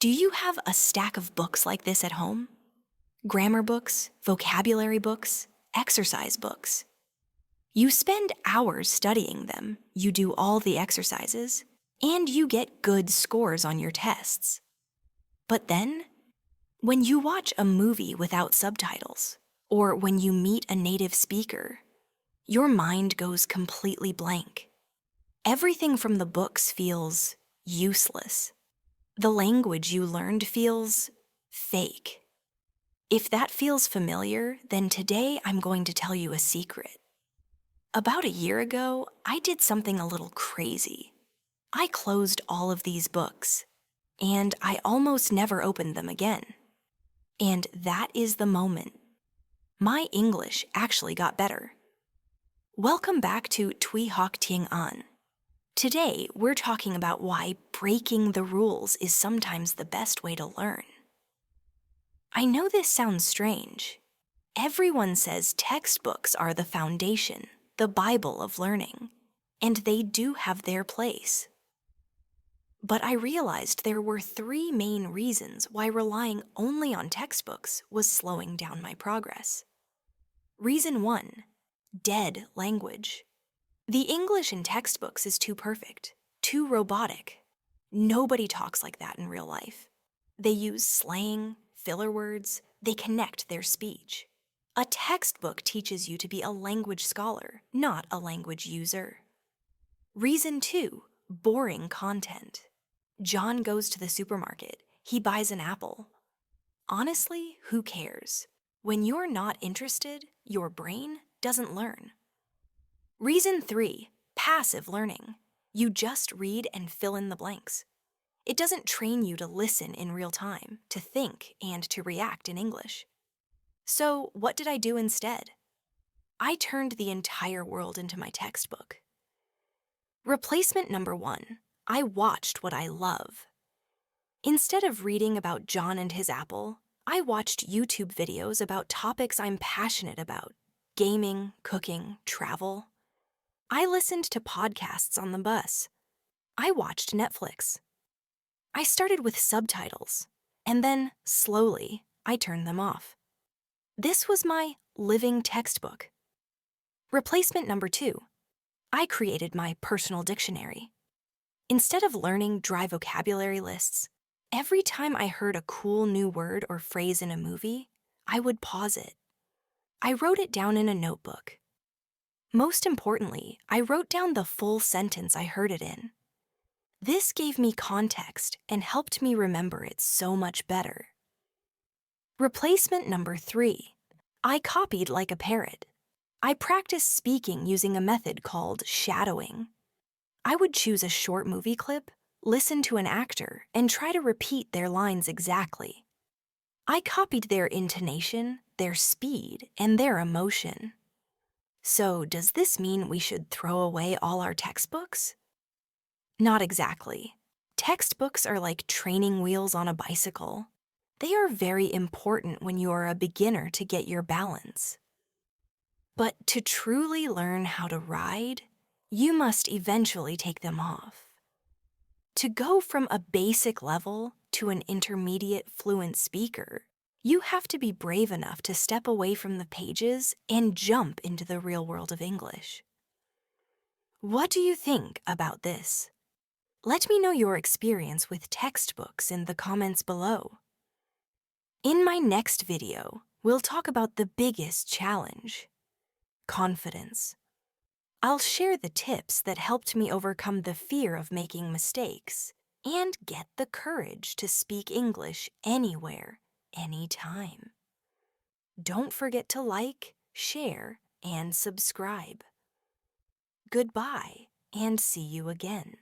Do you have a stack of books like this at home? Grammar books, vocabulary books, exercise books. You spend hours studying them, you do all the exercises, and you get good scores on your tests. But then, when you watch a movie without subtitles, or when you meet a native speaker, your mind goes completely blank. Everything from the books feels useless. The language you learned feels fake. If that feels familiar, then today I'm going to tell you a secret. About a year ago, I did something a little crazy. I closed all of these books, and I almost never opened them again. And that is the moment my English actually got better. Welcome back to Tiếng Anh. Today, we're talking about why breaking the rules is sometimes the best way to learn. I know this sounds strange. Everyone says textbooks are the foundation, the Bible of learning, and they do have their place. But I realized there were three main reasons why relying only on textbooks was slowing down my progress. Reason 1, dead language. The English in textbooks is too perfect, too robotic. Nobody talks like that in real life. They use slang, filler words, they connect their speech. A textbook teaches you to be a language scholar, not a language user. Reason 2, boring content. John goes to the supermarket. He buys an apple. Honestly, who cares? When you're not interested, your brain doesn't learn. Reason 3, passive learning. You just read and fill in the blanks. It doesn't train you to listen in real time, to think, and to react in English. So, what did I do instead? I turned the entire world into my textbook. Replacement number 1, I watched what I love. Instead of reading about John and his apple, I watched YouTube videos about topics I'm passionate about: gaming, cooking, travel. I listened to podcasts on the bus. I watched Netflix. I started with subtitles, and then, slowly, I turned them off. This was my living textbook. Replacement number 2, I created my personal dictionary. Instead of learning dry vocabulary lists, every time I heard a cool new word or phrase in a movie, I would pause it. I wrote it down in a notebook. Most importantly, I wrote down the full sentence I heard it in. This gave me context and helped me remember it so much better. Replacement number 3, I copied like a parrot. I practiced speaking using a method called shadowing. I would choose a short movie clip, listen to an actor, and try to repeat their lines exactly. I copied their intonation, their speed, and their emotion. So, does this mean we should throw away all our textbooks? Not exactly. Textbooks are like training wheels on a bicycle. They are very important when you are a beginner to get your balance. But to truly learn how to ride, you must eventually take them off. To go from a basic level to an intermediate fluent speaker, you have to be brave enough to step away from the pages and jump into the real world of English. What do you think about this? Let me know your experience with textbooks in the comments below. In my next video, we'll talk about the biggest challenge: confidence. I'll share the tips that helped me overcome the fear of making mistakes and get the courage to speak English anywhere, anytime. Don't forget to like, share, and subscribe. Goodbye, and see you again.